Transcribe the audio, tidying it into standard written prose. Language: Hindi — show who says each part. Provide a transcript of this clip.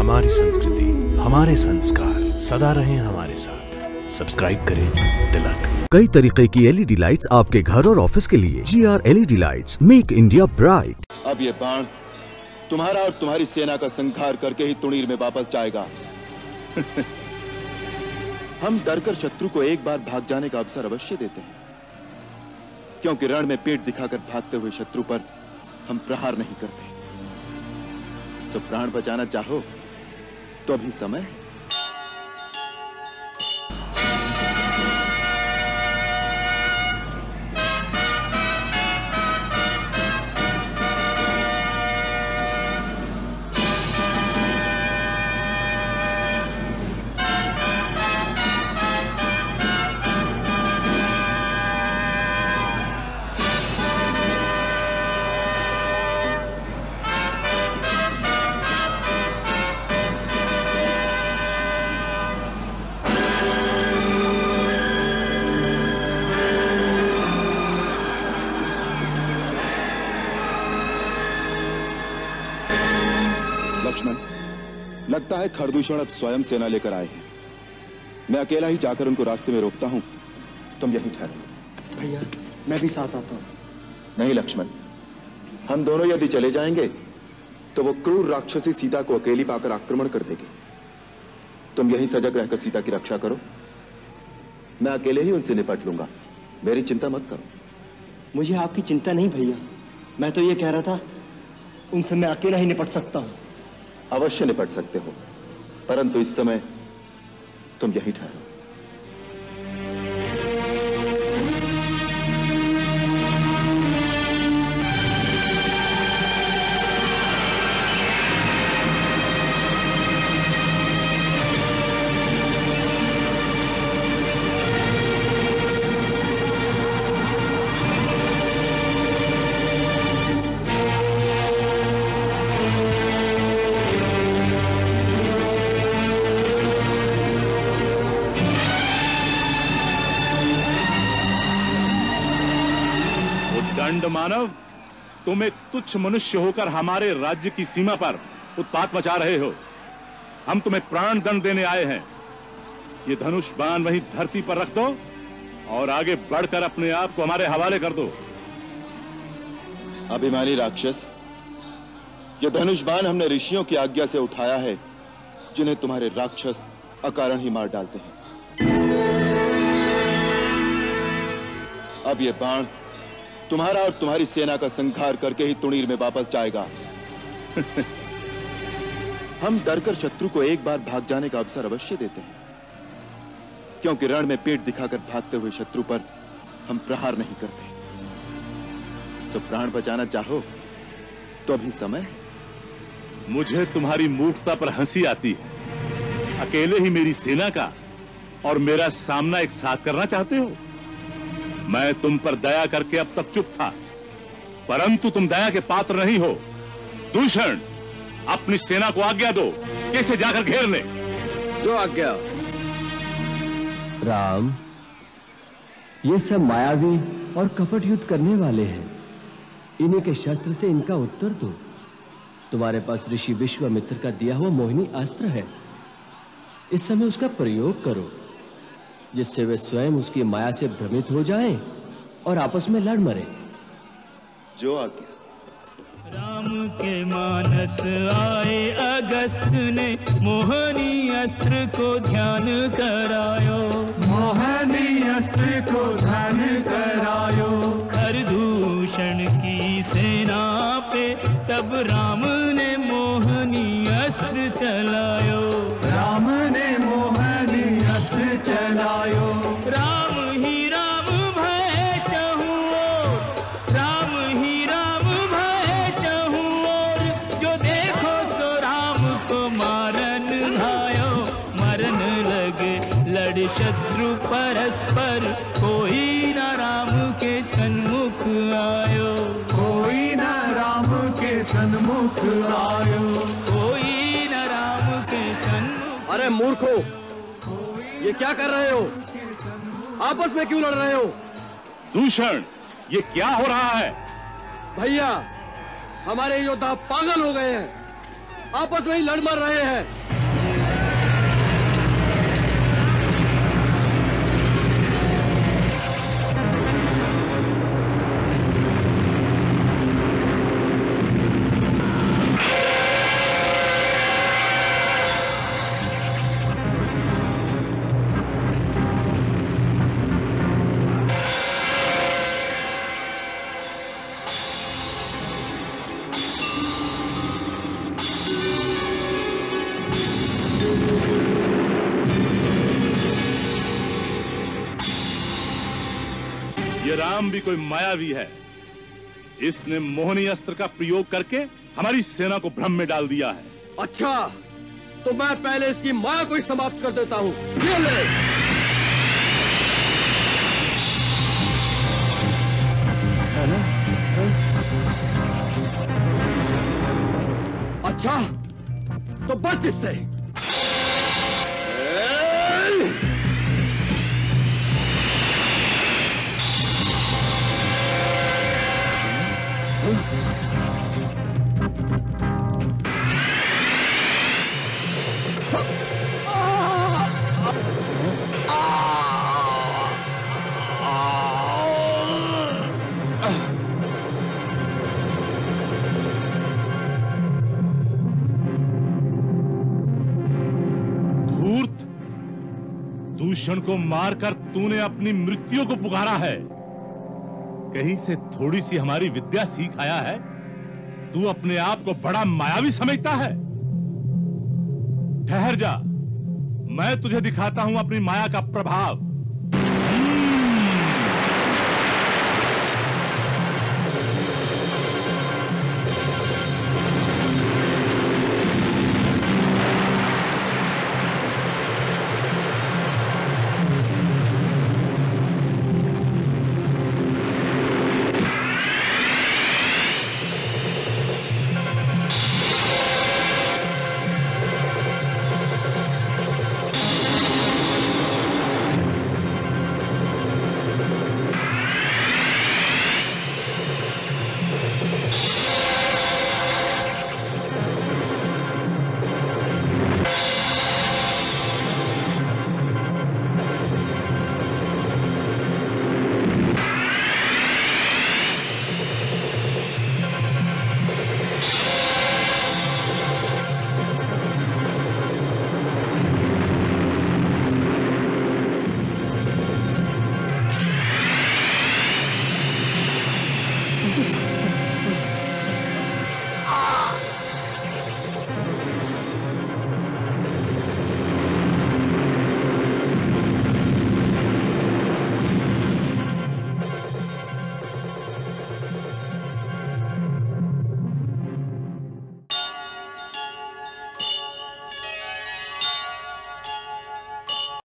Speaker 1: हमारी संस्कृति, हमारे संस्कार सदा रहें हमारे साथ। सब्सक्राइब करें तिलक।
Speaker 2: कई तरीके की एलईडी लाइट्स आपके घर और ऑफिस के लिए। GR LED lights, make India bright.
Speaker 3: अब ये बाण तुम्हारा और तुम्हारी सेना का संहार करके ही तुणीर में वापस जाएगा। हम डरकर शत्रु को एक बार भाग जाने का अवसर अवश्य देते हैं, क्योंकि रण में पीठ दिखाकर भागते हुए शत्रु पर हम प्रहार नहीं करते। जब प्राण बचाना चाहो तो अभी समय है। लक्ष्मण, लगता है खरदूषण अब स्वयं सेना लेकर आए हैं। मैं अकेला ही जाकर उनको रास्ते में रोकता हूं, तुम यहीं ठहरो।
Speaker 4: भैया, मैं भी साथ आता हूं।
Speaker 3: नहीं लक्ष्मण, हम दोनों यदि चले जाएंगे तो वो क्रूर राक्षसी सीता को अकेली पाकर आक्रमण कर देगी। तुम यहीं सजग रहकर सीता की रक्षा करो, मैं अकेले ही उनसे निपट लूंगा। मेरी चिंता मत करो।
Speaker 4: मुझे आपकी चिंता नहीं भैया, मैं तो ये कह रहा था उनसे मैं अकेला ही निपट सकता हूं।
Speaker 3: अवश्य निपट सकते हो, परंतु इस समय तुम यहीं ठहरो।
Speaker 5: दंड मानव, तुम एक तुच्छ मनुष्य होकर हमारे राज्य की सीमा पर उत्पात मचा रहे हो। हम तुम्हें प्राण दंड देने आए हैं। ये धनुष बाण वहीं धरती पर रख दो और आगे बढ़कर अपने आप को हमारे हवाले कर दो।
Speaker 3: अभिमानी राक्षस, ये धनुष बाण हमने ऋषियों की आज्ञा से उठाया है, जिन्हें तुम्हारे राक्षस अकारण ही मार डालते हैं। अब ये बाण तुम्हारा और तुम्हारी सेना का संहार करके ही तुणीर में वापस जाएगा। हम डरकर शत्रु को एक बार भाग जाने का अवसर अवश्य देते हैं, क्योंकि रण में पीठ दिखाकर भागते हुए शत्रु पर हम प्रहार नहीं करते। जब प्राण बचाना चाहो तो अभी समय है।
Speaker 5: मुझे तुम्हारी मूर्खता पर हंसी आती है। अकेले ही मेरी सेना का और मेरा सामना एक साथ करना चाहते हो? मैं तुम पर दया करके अब तक चुप था, परंतु तुम दया के पात्र नहीं हो। दूषण, अपनी सेना को आज्ञा दो कि इसे जाकर घेर ले।
Speaker 6: जो आज्ञा। राम, ये सब मायावी और कपट युद्ध करने वाले हैं। इन्हीं के शस्त्र से इनका उत्तर दो। तुम्हारे पास ऋषि विश्वामित्र का दिया हुआ मोहिनी अस्त्र है, इस समय उसका प्रयोग करो, जिससे वे स्वयं उसकी माया से भ्रमित हो जाएं और आपस में लड़ मरे।
Speaker 3: जो आज्ञा।
Speaker 7: राम के मानस आए अगस्त ने मोहनी अस्त्र को ध्यान करायो। मोहनी अस्त्र को ध्यान करायो। खरदूषण की सेना पे तब राम ने मोहनी अस्त्र चलायो। राम ने मोहनी अस्त्र चलायो। राम ही राम भय चहुँ ओर, राम ही राम भय चहुँ ओर, जो देखो सो राम को मारन भायो। मरन लगे लड़ शत्रु परस्पर, कोई न राम के सन्मुख आयो। कोई न राम के सन्मुख आयो। कोई न राम के सन्मुख।
Speaker 6: अरे मूर्खों, ये क्या कर रहे हो? आपस में क्यों लड़ रहे हो?
Speaker 5: दूषण, ये क्या हो रहा है?
Speaker 6: भैया, हमारे योद्धा पागल हो गए हैं। आपस में ही लड़ मर रहे हैं।
Speaker 5: ये राम भी कोई मायावी है। इसने मोहनी अस्त्र का प्रयोग करके हमारी सेना को भ्रम में डाल दिया है।
Speaker 6: अच्छा, तो मैं पहले इसकी माया को ही समाप्त कर देता हूं। ये ले। अच्छा, तो बच इससे।
Speaker 5: दूषण को मारकर तूने अपनी मृत्यु को पुकारा है। कहीं से थोड़ी सी हमारी विद्या सीख आया है। तू अपने आप को बड़ा मायावी समझता है। ठहर जा, मैं तुझे दिखाता हूं अपनी माया का प्रभाव।